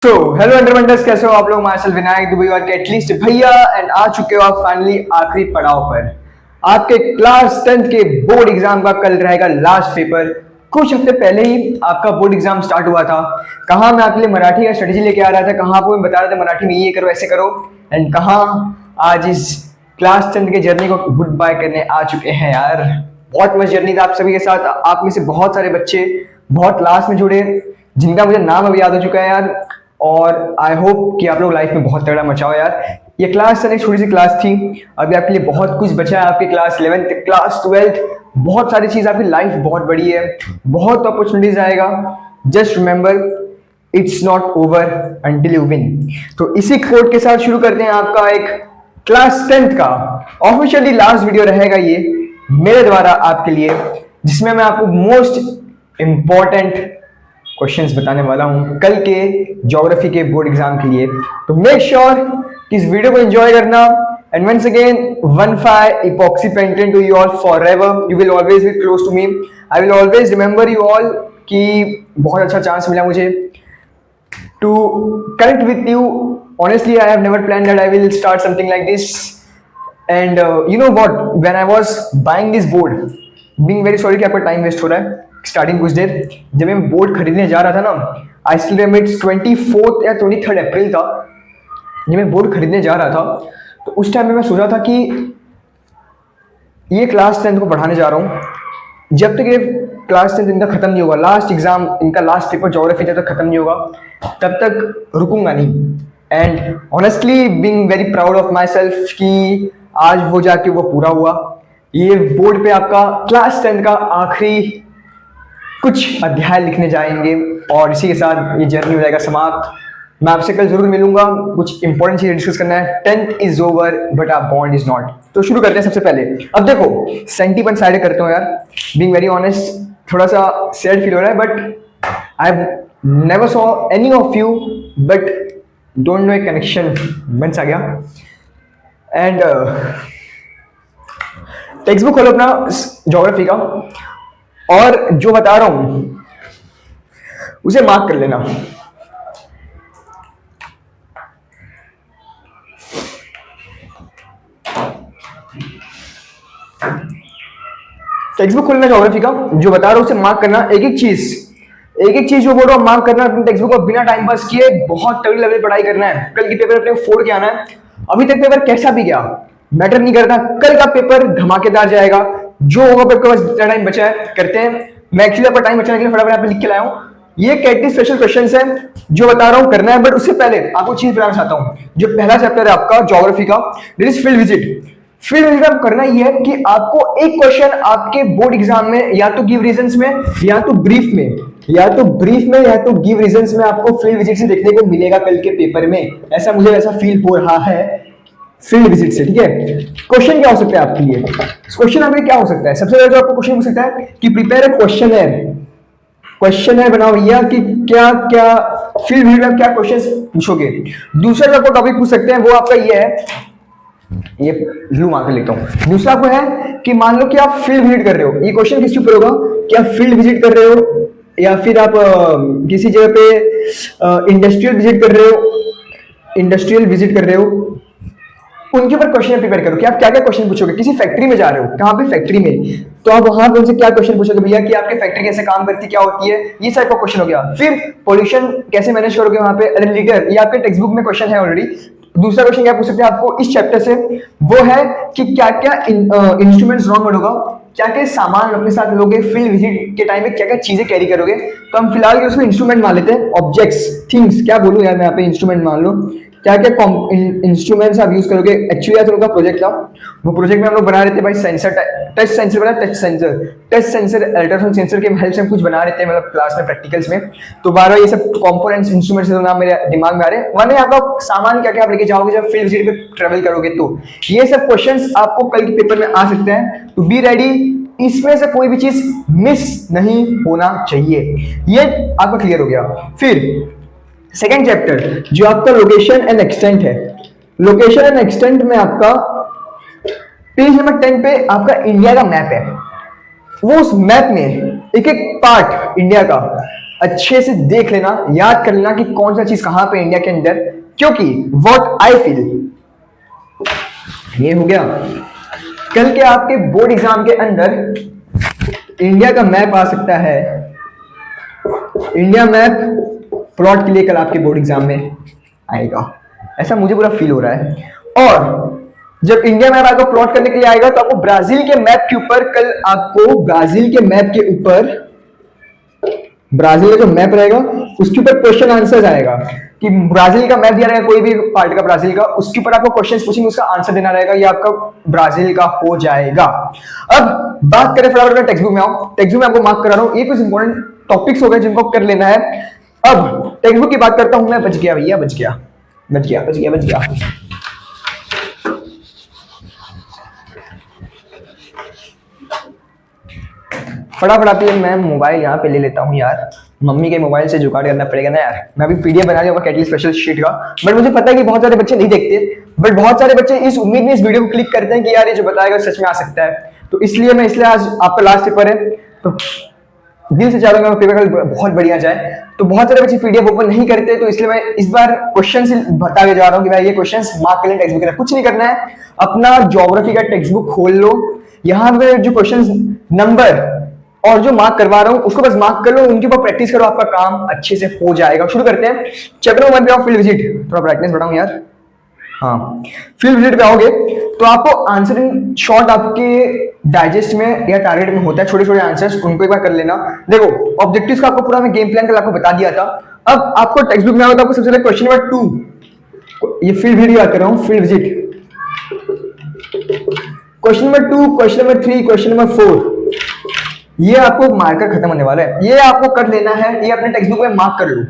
तो हेलो अंडरमंडर्स, कैसे हो आप लोग। मार्शल विनायक दुबई और के एटलीस्ट भैया एंड आ चुके हो आप फाइनली आखिरी पड़ाव पर। आपके क्लास 10th के बोर्ड एग्जाम का कल रहेगा लास्ट पेपर। कुछ हफ्ते पहले ही आपका बोर्ड एग्जाम स्टार्ट हुआ था। कहाँ मैं आपके लिए मराठी का स्ट्रेटेजी लेके आ रहा था, कहाँ आपको मैं बता रहा था मराठी में ये करो ऐसे करो, एंड कहाँ आज इस क्लास 10th के जर्नी को गुड बाय करने आ चुके हैं यार। बहुत मस्त जर्नी था आप सभी के साथ। आप में से बहुत सारे बच्चे बहुत लास्ट में जुड़े, जिनका मुझे नाम अभी याद हो चुका है यार। और आई होप कि आप लोग लाइफ में बहुत तगड़ा मचाओ यार। ये क्लास एक छोटी सी क्लास थी, अभी आपके लिए बहुत कुछ बचा है। आपके क्लास 11th क्लास 12th बहुत सारी चीज, आपकी लाइफ बहुत बड़ी है, बहुत अपॉर्चुनिटीज आएगा। Just remember it's not over until you win. तो इसी कोट के साथ शुरू करते हैं आपका एक क्लास 10th का ऑफिशियली लास्ट वीडियो रहेगा ये मेरे द्वारा आपके लिए, जिसमें मैं आपको मोस्ट इंपॉर्टेंट क्वेश्चंस बताने वाला हूं कल के ज्योग्राफी के बोर्ड एग्जाम के लिए। तो मेक श्योर कि इस वीडियो को एंजॉय करना। एंड वंस अगेन 1-5 इपॉक्सी पेंटेंट to you all forever. You will always be close to me. I will always remember you all. कि बहुत अच्छा चांस मिला मुझे to connect with you. Honestly, I have never planned that I will start something like this. And you know what? When I was buying this board, being very sorry कि आपका time waste हो रहा है starting कुछ देर, जब मैं board खरीदने जा रहा था ना, आई स्टिल रिमेंबर 24 या 23 अप्रैल था जब मैं बोर्ड खरीदने जा रहा था। तो उस टाइम में मैं सोचा था कि ये क्लास 10th को पढ़ाने जा रहा हूँ। जब तक ये क्लास 10th इनका खत्म नहीं होगा, लास्ट एग्जाम इनका लास्ट पेपर ज्योग्राफी जब तक खत्म नहीं होगा तब तक रुकूंगा नहीं। And honestly being very proud of my self कि आज वो जाके वो पूरा हुआ। ये बोर्ड पे आपका क्लास 10th का आखिरी कुछ अध्याय लिखने जाएंगे और इसी के साथ ये जर्नी हो जाएगा समाप्त। मैं आपसे कल जरूर मिलूंगा, कुछ इंपॉर्टेंट चीजें डिस्कस करना है। 10th is over but our bond is not. तो शुरू करते हैं सबसे पहले। अब देखो सेंटीपन साइड करते हो यार, बीइंग वेरी ऑनेस्ट थोड़ा सा सैड फील हो रहा है, but I never saw any of you but don't know A connection बन सा गया। एंड टेक्स्ट बुक खोलो अपना ज्योग्राफी का, और जो बता रहा हूं उसे मार्क कर लेना। टेक्स्ट बुक खोलना ज्योग्राफी का, जो बता रहा हूं उसे मार्क करना। एक एक चीज जो बोल रहा हूं मार्क करना अपने टेक्स्ट बुक को बिना टाइम पास किए। बहुत तगड़ी लेवल पढ़ाई करना है। कल की पेपर अपने फोड़ के आना है। अभी तक पेपर कैसा भी गया मैटर नहीं करता, कल का पेपर धमाकेदार जाएगा। जो होगा पेपर बस जितना टाइम बचा है करते हैं। मैं एक्चुअली आपका टाइम बचाने के लिए फटाफट यहाँ पे लिख के लाया हूँ। ये कैटेगरी स्पेशल क्वेश्चंस है जो बता रहा हूँ करना है, बट उससे पहले आपको चीज बताना चाहता हूँ। जो पहला चैप्टर है आपका ज्योग्राफी का, that is field visit. Field visit आप करना ये है कि आपको एक क्वेश्चन आपके बोर्ड एग्जाम में या तो गिव रीजंस में या तो ब्रीफ में या तो गिव रीजंस में आपको फील्ड विजिट से देखने को मिलेगा कल के पेपर में। ऐसा मुझे ऐसा फील हो रहा है फील्ड विजिट से। ठीक है, क्वेश्चन क्या हो सकता है आपके लिए? क्वेश्चन आपके क्या हो सकता है? सबसे पहले जो आपको क्वेश्चन हो सकता है कि प्रिपेयर अ क्वेश्चन है बनाओ भैया कि क्या क्या फील्ड विजिट में क्या क्वेश्चंस पूछोगे। दूसरा जो आपको टॉपिक पूछ सकते हैं वो आपका ये है, ये ब्लू मार्कर लेता हूं। दूसरा को है कि मान लो कि आप फील्ड विजिट कर रहे हो। ये क्वेश्चन किस ऊपर होगा कि आप फील्ड विजिट कर रहे हो या फिर आप किसी जगह पे इंडस्ट्रियल विजिट कर रहे हो, उनके ऊपर क्वेश्चन प्रिपेयर करो कि आप क्या क्या क्वेश्चन पूछोगे। किसी फैक्ट्री में जा रहे हो, कहाँ पे फैक्ट्री में, तो आप वहां पे उनसे क्या क्वेश्चन पूछोगे भैया कि आपके फैक्ट्री कैसे काम करती है, क्या होती है, ये टाइप का क्वेश्चन हो गया। फिर पोल्यूशन कैसे मैनेज करोगे वहां पे, अरे लीडर, ये आपके टेक्स्ट बुक में क्वेश्चन है ऑलरेडी। दूसरा क्वेश्चन क्या पूछ सकते हैं आपको इस चैप्टर से, वो है कि क्या क्या इंस्ट्रूमेंट्स रॉन्ग वर्ड होगा, क्या क्या सामान अपने साथ लोगे फील्ड विजिट के टाइम में, क्या क्या चीजें कैरी करोगे। तो हम फिलहाल उसमें इंस्ट्रूमेंट मान लेते हैं, ऑब्जेक्ट्स, थिंग्स, क्या बोलूं यार मैं यहाँ पे, इंस्ट्रूमेंट मान लो। क्या क्या इंस्ट्रूमेंट्स आप यूज करोगे। एक्चुअली यार का प्रोजेक्ट था, वो प्रोजेक्ट में हम लोग बना रहे थे भाई सेंसर, टच सेंसर बना, टच सेंसर अल्ट्रासाउंड सेंसर के हेल्प से हम कुछ बना रहे थे मतलब क्लास में प्रैक्टिकल्स में। तो बार ये सब कंपोनेंट्स इंस्ट्रूमेंट्स नाम मेरे दिमाग में आ रहे हैं। मैंने आपका सामान क्या क्या आप लेके जाओगे जब फील्ड विजिट पे ट्रेवल करोगे। तो ये सब क्वेश्चंस आपको कल के पेपर में आ सकते हैं, तो बी रेडी। इसमें से कोई भी चीज मिस नहीं होना चाहिए। ये आपका क्लियर हो गया। फिर सेकेंड चैप्टर जो आपका लोकेशन एंड एक्सटेंट है। लोकेशन एंड एक्सटेंट में आपका पेज नंबर 10 पे आपका इंडिया का मैप है। वो उस मैप में एक एक पार्ट इंडिया का अच्छे से देख लेना, याद कर लेना कि कौन सा चीज कहां पे इंडिया के अंदर, क्योंकि व्हाट आई फील, ये हो गया। कल के आपके बोर्ड एग्जाम के अंदर इंडिया का मैप आ सकता है, इंडिया मैप प्लॉट के लिए कल आपके बोर्ड एग्जाम में आएगा, ऐसा मुझे पूरा फील हो रहा है। और जब इंडिया मैप आपको प्लॉट करने के लिए आएगा तो आपको ब्राजील के मैप के ऊपर, कल आपको ब्राजील के मैप के ऊपर, ब्राजील का जो मैप रहेगा उसके ऊपर क्वेश्चन आंसर आएगा कि ब्राजील का मैप दिया रहेगा कोई भी पार्ट का ब्राजील का, उसके ऊपर आपको क्वेश्चन पूछेंगे, उसका आंसर देना रहेगा, ये आपका ब्राजील का हो जाएगा। अब बात करें फटाफट टेक्स्ट बुक में आओ, टेक्स्ट बुक में आपको मार्क करा रहा हूं, ये कुछ इंपॉर्टेंट टॉपिक्स हो गए जिनको कर लेना है। अब टेक्स्ट बुक की बात करता हूं मैं, बच गया भैया, बच गया बच गया बच गया बच गया। फटाफट आप मैं मोबाइल यहाँ पे ले लेता हूँ यार, मम्मी के मोबाइल से जुगाड़ करना पड़ेगा ना यार। मैं अभी पीडीएफ बना रहा हूँ कैटली स्पेशल शीट का, बट मुझे पता है कि बहुत सारे बच्चे नहीं देखते, बट बहुत सारे बच्चे इस उम्मीद में इस वीडियो को क्लिक करते हैं कि यार ये जो बताएगा सच में आ सकता है। तो इसलिए आज आपका लास्ट पेपर है, तो दिल से चाहूंगा पेपर बहुत बढ़िया जाए। तो बहुत सारे बच्चे पीडीएफ ओपन नहीं करते, तो इसलिए मैं इस बार क्वेश्चन से बता के जा रहा हूँ कि भाई ये क्वेश्चंस मार्क कर लें टेक्स्ट बुक में, कुछ नहीं करना है, अपना ज्योग्राफी का टेक्स्ट बुक खोल लो, यहाँ पे जो क्वेश्चन नंबर और जो मार्क करवा रहा हूं उसको बस मार्क कर लो, उनके ऊपर प्रैक्टिस करो, आपका काम अच्छे से हो जाएगा। शुरू करते हैं चैप्टर नंबर 1 पे, फील्ड विजिट, थोड़ा ब्राइटनेस बढ़ाऊं यार, हाँ। फील्ड विजिट पे आओगे तो आपको आंसर इन शॉर्ट आपके डाइजेस्ट में या टारगेट में होता है, छोटे छोटे आंसर्स, उनको एक बार कर लेना। देखो ऑब्जेक्टिव्स का आपको पूरा मैं गेम प्लान कल आपको बता दिया था। अब आपको टेक्स्ट बुक में आओगे तो आपको सबसे पहले क्वेश्चन नंबर 2, ये फील्ड विजिट बात कर रहा हूं, field visit, question number 2, question number 3, question number 4, ये आपको मार्कर खत्म होने वाला है, ये आपको कर लेना है, ये अपने टेक्स्ट बुक में मार्क कर लो।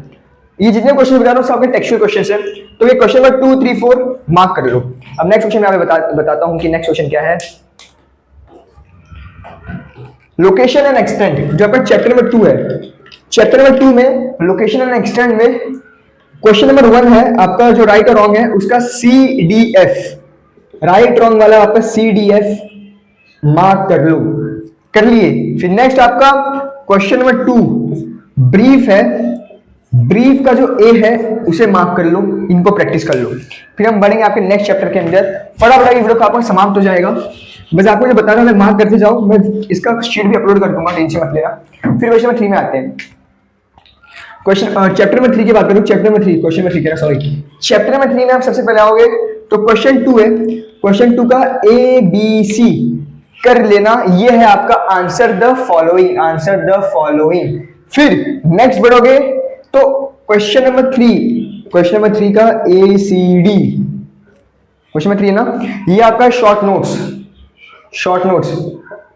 ये जितने क्वेश्चन बता रहा हूं सब आपके टेक्सचुअल क्वेश्चन है, तो ये क्वेश्चन नंबर 2, 3, 4 मार्क कर लो। अब नेक्स्ट क्वेश्चन मैं बताता हूं कि नेक्स्ट क्वेश्चन क्या है। लोकेशन एंड एक्सटेंट, जो आपका चैप्टर नंबर 2 है, चैप्टर नंबर 2 में लोकेशन एंड एक्सटेंट में क्वेश्चन नंबर 1 है आपका, जो राइट और रॉन्ग है उसका CDF, राइट रॉन्ग वाला आपका CDF मार्क कर लो, कर लिए। फिर नेक्स्ट आपका क्वेश्चन नंबर 2 ब्रीफ है, ब्रीफ का जो ए है उसे मार्क कर लो, इनको प्रैक्टिस कर लो। फिर हम बढ़ेंगे आपके नेक्स्ट चैप्टर के अंदर, फटाफट वीडियो का आपका समाप्त हो जाएगा। बस आपको जो बताना है मार्क करते जाओ, मैं इसका शीट भी अपलोड कर दूंगा, टेंशन मत लेना। फिर क्वेश्चन नंबर 3 में आते हैं, क्वेश्चन चैप्टर नंबर 3 की बात करूं, chapter number 3, question number 3 sorry, chapter number 3 में आप सबसे पहले आओगे तो क्वेश्चन 2 है, क्वेश्चन 2 का ABC कर लेना, ये है आपका answer the following, answer the following. फिर नेक्स्ट बढ़ोगे तो क्वेश्चन नंबर 3, क्वेश्चन नंबर 3 का ACD, क्वेश्चन नंबर 3 है ना, ये आपका शॉर्ट नोट्स, शॉर्ट नोट्स।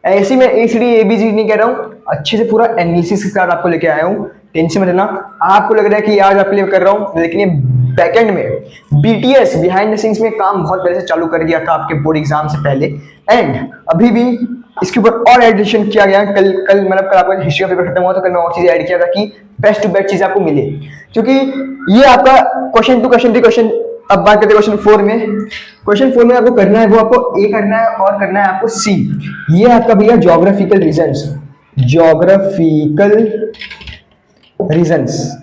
ऐसे में ACD ABCD नहीं कह रहा हूं, अच्छे से पूरा एनालिसिस के साथ आपको लेके आया हूं, टेंशन मत लेना। आपको लग रहा है कि आज आपके लिए कर रहा हूं, लेकिन ये बैकएंड में BTS बिहाइंड द सीन्स में काम बहुत पहले से चालू कर दिया था आपके बोर्ड एग्जाम से पहले, एंड अभी भी इसके ऊपर और एडिशन किया गया। कल मतलब कल आपका हिस्ट्री का पेपर खत्म हुआ तो कल मैं और चीजें ऐड किया था कि बेस्ट टू बेस्ट चीज आपको मिले, क्योंकि ये आपका क्वेश्चन 2, क्वेश्चन 3, क्वेश्चन, अब बात करते हैं क्वेश्चन 4 में। क्वेश्चन 4 में आपको करना है, वो आपको A करना है और करना है आपको C। ये आपका भैया ज्योग्राफिकल रीजंस, ज्योग्राफिकल रीजंस,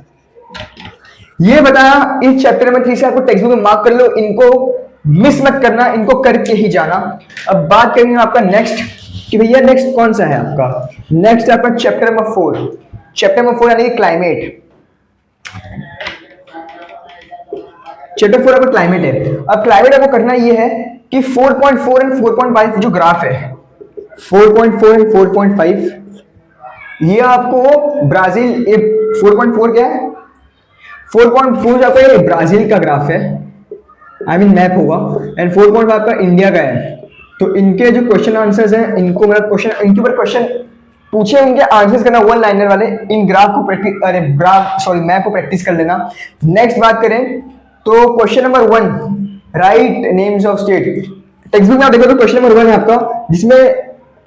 ये बताया इस चैप्टर नंबर 3 से आपको टेक्स्ट बुक में मार्क कर लो, इनको मिस मत करना, इनको करके ही जाना। अब बात करेंगे आपका नेक्स्ट कि भैया नेक्स्ट कौन सा है आपका, नेक्स्ट है आपका चैप्टर नंबर 4, चैप्टर नंबर 4 यानी कि क्लाइमेट, चैप्टर 4 आपका क्लाइमेट है। अब क्लाइमेट आपको करना ये है कि 4.4 एंड 4.5 जो ग्राफ है, 4.4 एंड 4.5, ये आपको ब्राजील, 4.4 क्या है, 4.4 जो आपका ये ब्राजील का ग्राफ है, आई मीन मैप होगा, एंड 4.5 आपका इंडिया का है। तो इनके जो क्वेश्चन आंसर्स हैं, इनको मतलब क्वेश्चन, इनके ऊपर क्वेश्चन पूछे, उनके आंसर्स करना 1 लाइनर वाले, इन ग्राफ को प्रैक्टिस, अरे ग्राफ सॉरी मैप को प्रैक्टिस कर लेना। नेक्स्ट बात करें तो question number 1, right names of state, text book में आप देखो तो क्वेश्चन नंबर 1 है आपका, जिसमें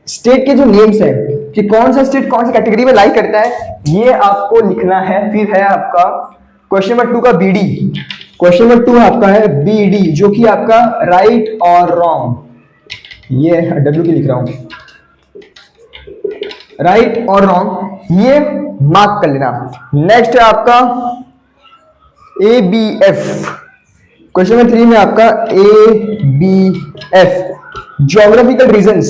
स्टेट के जो नेम्स है कि कौन सा स्टेट कौन सी कैटेगरी में लाई करता है, ये आपको लिखना है। फिर है आपका क्वेश्चन नंबर 2 का BD, क्वेश्चन नंबर 2 आपका है BD, जो कि आपका राइट और रॉन्ग, ये W की लिख रहा हूं, राइट और रॉन्ग, ये मार्क कर लेना। नेक्स्ट है आपका ABF, क्वेश्चन नंबर 3 में आपका ABF ज्योग्राफिकल रीजंस,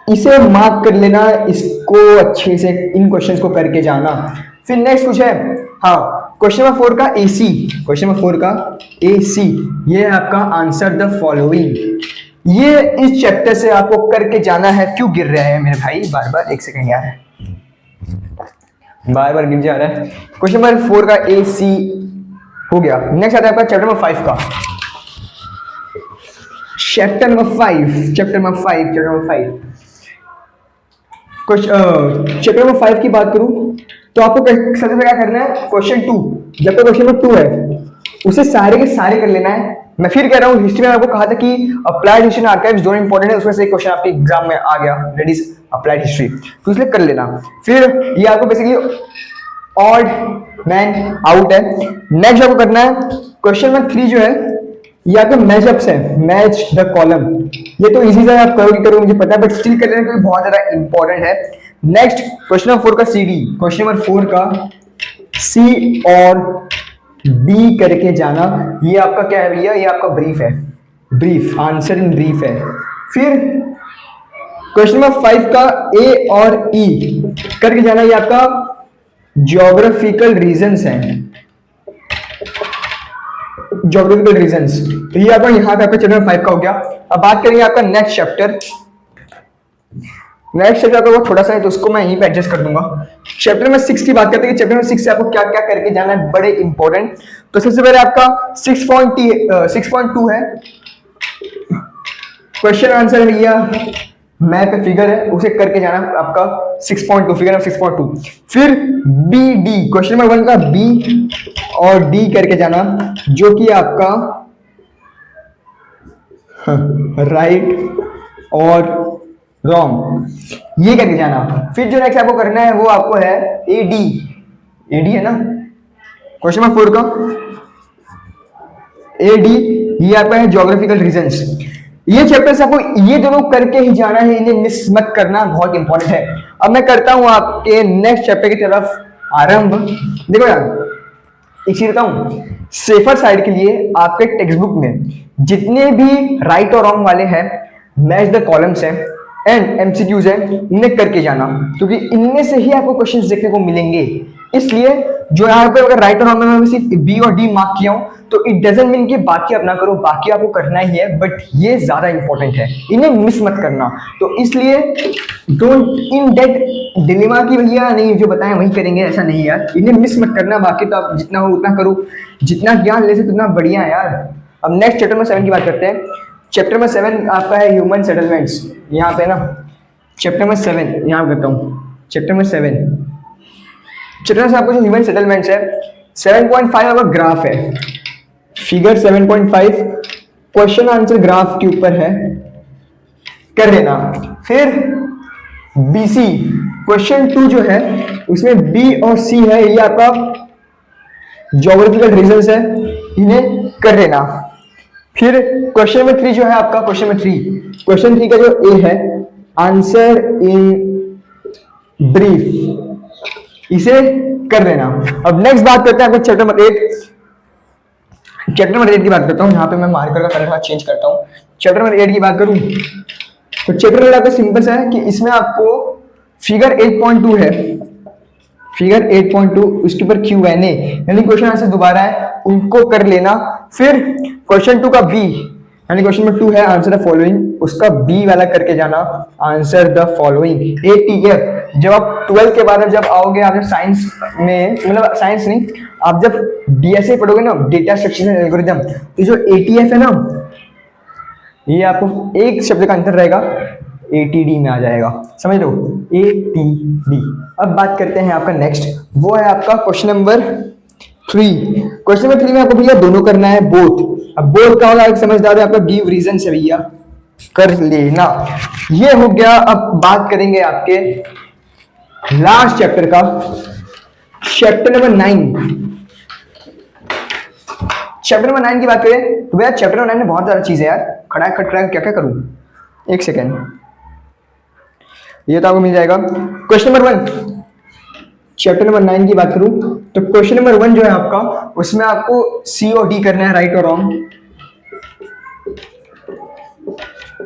इसे मार्क कर लेना, इसको अच्छे से इन क्वेश्चंस को करके जाना। फिर नेक्स्ट कुछ है, हाँ क्वेश्चन नंबर 4 का AC, क्वेश्चन नंबर 4 का AC, ये है आपका आंसर द फॉलोइंग। ये इस चैप्टर से आपको करके जाना है। क्यों गिर रहा है मेरे भाई बार बार, एक सेकंड यार, बार बार गिर जा रहा है। क्वेश्चन नंबर 4 का AC हो गया। नेक्स्ट आता है आपका चैप्टर नंबर 5 का, चैप्टर नंबर 5 चैप्टर नंबर 5 की बात करूं तो आपको सबसे पहले क्या करना है, क्वेश्चन 2, जब तक क्वेश्चन नंबर 2 है उसे सारे के सारे कर लेना है। मैं फिर कह रहा हूँ, हिस्ट्री में आपको कहा था कि अप्लाइड हिस्ट्री एंड आर्काइव्स दोनों इंपॉर्टेंट है, उसमें से एक क्वेश्चन आपके एग्जाम में आ गया, दैट इज अप्लाइड हिस्ट्री, तो इसलिए कर लेना। फिर ये आपको बेसिकली ऑड मैन आउट है। नेक्स्ट आपको करना है क्वेश्चन नंबर 3 जो है ये आपके मैचअप्स है, मैच द कॉलम। ये तो इजी है, आप करोगे मुझे पता है, बट स्टिल कर लेना क्योंकि बहुत ज्यादा इंपॉर्टेंट है। नेक्स्ट क्वेश्चन नंबर 4 का CD, क्वेश्चन नंबर 4 का C और D करके जाना। ये आपका क्या है भैया, ये आपका ब्रीफ है, ब्रीफ आंसर इन ब्रीफ है। फिर क्वेश्चन नंबर 5 का A और E करके जाना, ये आपका ज्योग्राफिकल रीजंस है, ज्योग्राफिकल रीजंस। तो ये आपका यहाँ पे आपका चैप्टर 5 का हो गया। अब बात करेंगे आपका नेक्स्ट चैप्टर। नेक्स्ट चैप्टर आपका थोड़ा सा है तो उसको मैं यहीं पे एडजस्ट कर दूंगा। चैप्टर नंबर 6 की बात करते हैं कि चैप्टर नंबर 6 से आपको क्या क्या करके जाना है, बड़े इंपॉर्टेंट। तो सबसे पहले आपका 6.2 है, क्वेश्चन आंसर भैया मैप पे फिगर है, उसे करके जाना आपका 6.2, फिगर है 6.2। फिर BD, क्वेश्चन नंबर 1 का B और D करके जाना, जो कि आपका राइट और रॉन्ग, ये करके जाना। फिर जो नेक्स्ट आपको करना है वो आपको है AD है ना, क्वेश्चन नंबर 4 का AD, ये आपका है ज्योग्राफिकल रीजंस। ये चैप्टर्स आपको ये दोनों करके ही जाना है, इन्हें मिस मत करना, बहुत इंपॉर्टेंट है। अब मैं करता हूं आपके नेक्स्ट चैप्टर की तरफ आरंभ। देखो यार एक चीज बताऊं, सेफर साइड के लिए आपके टेक्स्ट बुक में जितने भी राइट और रॉन्ग वाले हैं, मैच द कॉलम्स है एंड MCQs है, इन्हें करके जाना, क्योंकि इनमें से ही आपको क्वेश्चंस देखने को मिलेंगे। इसलिए जो यहाँ पे अगर राइट और रॉन्ग में मैं सिर्फ B और D मार्क किया हूं तो इट डजंट मीन कि बाकी आप ना करो, बाकी आपको करना ही है, बट ये ज्यादा इंपॉर्टेंट है, इन्हें मिस मत करना। तो इसलिए डोंट इन दैट डिलेमा की भैया नहीं जो बताएं वही करेंगे, ऐसा नहीं यार, इन्हें मिस मत करना। बाकी तो आप जितना हो उतना करो, जितना ज्ञान ले सकते उतना बढ़िया है यार। अब नेक्स्ट चैप्टर नंबर 7 की बात करते हैं। चैप्टर नंबर 7 आपका है ह्यूमन सेटलमेंट्स, यहाँ पे ना चैप्टर नंबर 7 यहाँ करता हूँ, चैप्टर नंबर 7 चैप्टर से आपको जो ह्यूमन सेटलमेंट्स है 7.5 आपका ग्राफ है, फिगर 7.5 क्वेश्चन आंसर ग्राफ के ऊपर है, कर देना। फिर BC क्वेश्चन 2 जो है उसमें B और C है, ये आपका ज्योग्राफिकल रीजंस है, इन्हें कर देना। फिर क्वेश्चन नंबर 3 जो है आपका, क्वेश्चन 3 का जो A है आंसर इन ब्रीफ, इसे कर देना। अब नेक्स्ट बात करते हैं आपको चैप्टर नंबर 8। चैप्टर नंबर 8 की बात करता हूँ, यहाँ पे मैं मार्कर का कलर चेंज करता हूँ। चैप्टर नंबर 8 की बात करूँ तो चैप्टर नंबर आपका सिंपल सा है कि इसमें आपको फिगर 8.2 है, फिगर 8.2 उसके ऊपर Q&A यानी क्वेश्चन आंसर दोबारा है, उनको कर लेना। फिर क्वेश्चन 2 का B यानी क्वेश्चन नंबर 2 है आंसर द फॉलोइंग, उसका B वाला करके जाना, आंसर द फॉलोइंग। ATF जब आप 12 के बाद जब आओगे, आप जब साइंस में, मतलब साइंस नहीं, आप जब DSA पढ़ोगे ना, डेटा स्ट्रक्चर एंड एल्गोरिथम, तो जो ATF है ना, ये आपको एक शब्द का अंतर रहेगा, ATD में आ जाएगा, समझ लो, ATD। अब बात करते हैं आपका नेक्स्ट, वो है आपका क्वेश्चन नंबर 3। क्वेश्चन नंबर 3 में आपको भैया दोनों करना है, बोथ। अब बोथ का होगा, समझदार है आपका गिव रीजन से भैया कर लेना। ये हो गया। अब बात करेंगे आपके लास्ट चैप्टर का, चैप्टर नंबर 9। चैप्टर नंबर 9 की बात करें तो भैया चैप्टर नंबर 9 में बहुत ज्यादा चीज है यार, खड़ा क्या क्या करूं, एक सेकेंड। ये तो आपको मिल जाएगा। क्वेश्चन नंबर 1, चैप्टर नंबर 9 की बात करूं तो क्वेश्चन नंबर 1 जो है आपका, उसमें आपको सी और डी करना है, राइट और रॉन्ग,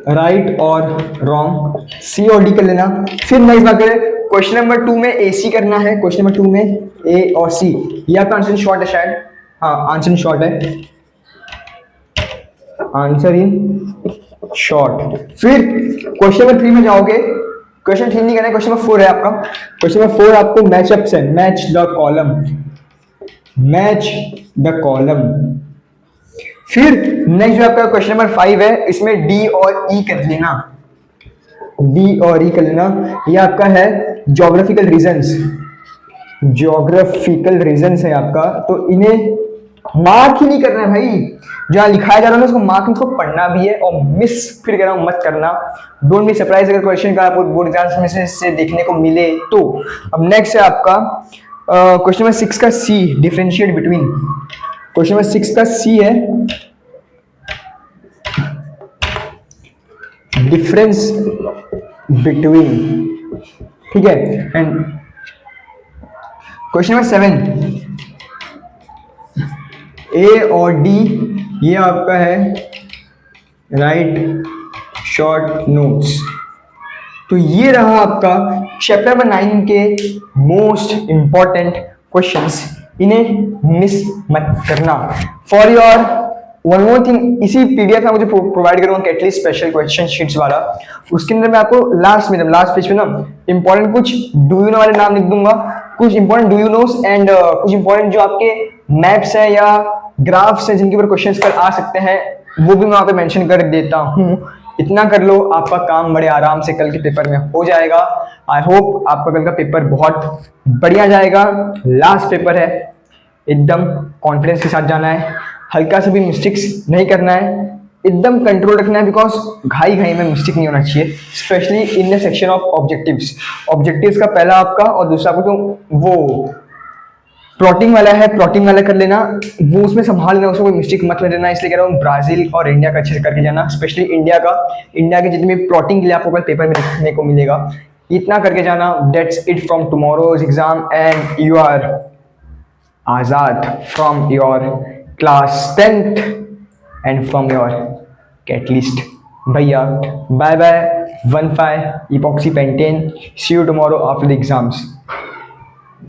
राइट और रॉन्ग, सी और डी कर लेना। फिर नेक्स्ट बात करें, क्वेश्चन नंबर 2 में ए सी करना है, क्वेश्चन नंबर 2 में ए और सी। ये आपका आंसर इन शॉर्ट है शायद, हाँ आंसर इन शॉर्ट है, आंसर इन शॉर्ट। फिर क्वेश्चन नंबर 3 में जाओगे, क्वेश्चन 3 नहीं करना है, क्वेश्चन नंबर 4 है आपका। क्वेश्चन नंबर 4 आपको मैचअप से, match the column, match the column. फिर नेक्स्ट जो आपका क्वेश्चन नंबर 5 है, इसमें डी और ई कर लेना, डी और ई कर लेना। ये आपका है ज्योग्राफिकल रीजंस, ज्योग्राफिकल रीजंस है आपका, तो इन्हें मार्क ही नहीं करना है भाई, जहां लिखाया जा रहा है ना उसको मार्क, उसको पढ़ना भी है। और मिस फिर कह रहा हूं मत करना, डोंट बी सरप्राइज अगर क्वेश्चन का आपको बोर्ड एग्जाम्स में से देखने को मिले तो। अब नेक्स्ट है आपका क्वेश्चन नंबर 6 का सी, डिफरेंशिएट बिटवीन। क्वेश्चन नंबर 6 का सी है डिफरेंस बिटवीन, ठीक है। एंड क्वेश्चन नंबर 7, ए और डी, ये आपका है राइट शॉर्ट नोट्स। तो ये रहा आपका चैप्टर नंबर 9 के मोस्ट इंपॉर्टेंट क्वेश्चंस, इन्हें मिस मत करना। For your one more thing, इसी पीडीएफ में मुझे प्रोवाइड करूंगा कैटलिस्ट स्पेशल क्वेश्चन शीट्स वाला, उसके अंदर मैं आपको लास्ट पेज पे ना इंपॉर्टेंट कुछ डू यू नो वाले नाम लिख दूंगा, कुछ important do you nose and कुछ इंपॉर्टेंट जो आपके मैप्स है या ग्राफ्स है जिनके ऊपर क्वेश्चंस कर आ सकते हैं, वो भी मैं वहां पे मेंशन कर देता हूं। इतना कर लो, आपका काम बड़े आराम से कल के पेपर में हो जाएगा। आई होप आपका कल का पेपर बहुत बढ़िया जाएगा। लास्ट पेपर है, एकदम कॉन्फिडेंस के साथ जाना है, हल्का से भी मिस्टेक्स नहीं करना है, एकदम कंट्रोल रखना है, बिकॉज घाई में मिस्टेक नहीं होना चाहिए, specially in the section of objectives. Objectives का पहला आपका और दूसरा आपको जो वो प्लॉटिंग वाला है, प्लॉटिंग वाला कर लेना, वो उसमें संभाल लेना, उसमें कोई मिस्टेक मत कर लेना। इसलिए कह रहा हूँ ब्राजील और इंडिया का अच्छे से करके जाना, स्पेशली इंडिया के जितने भी प्लॉटिंग के लिए आपको कल पेपर में लिखने को मिलेगा, इतना करके जाना। That's it from tomorrow's exam and you are आजाद from your class 10th and from your catalyst. भैया bye bye, 15 epoxy pentane, see you tomorrow after the exams.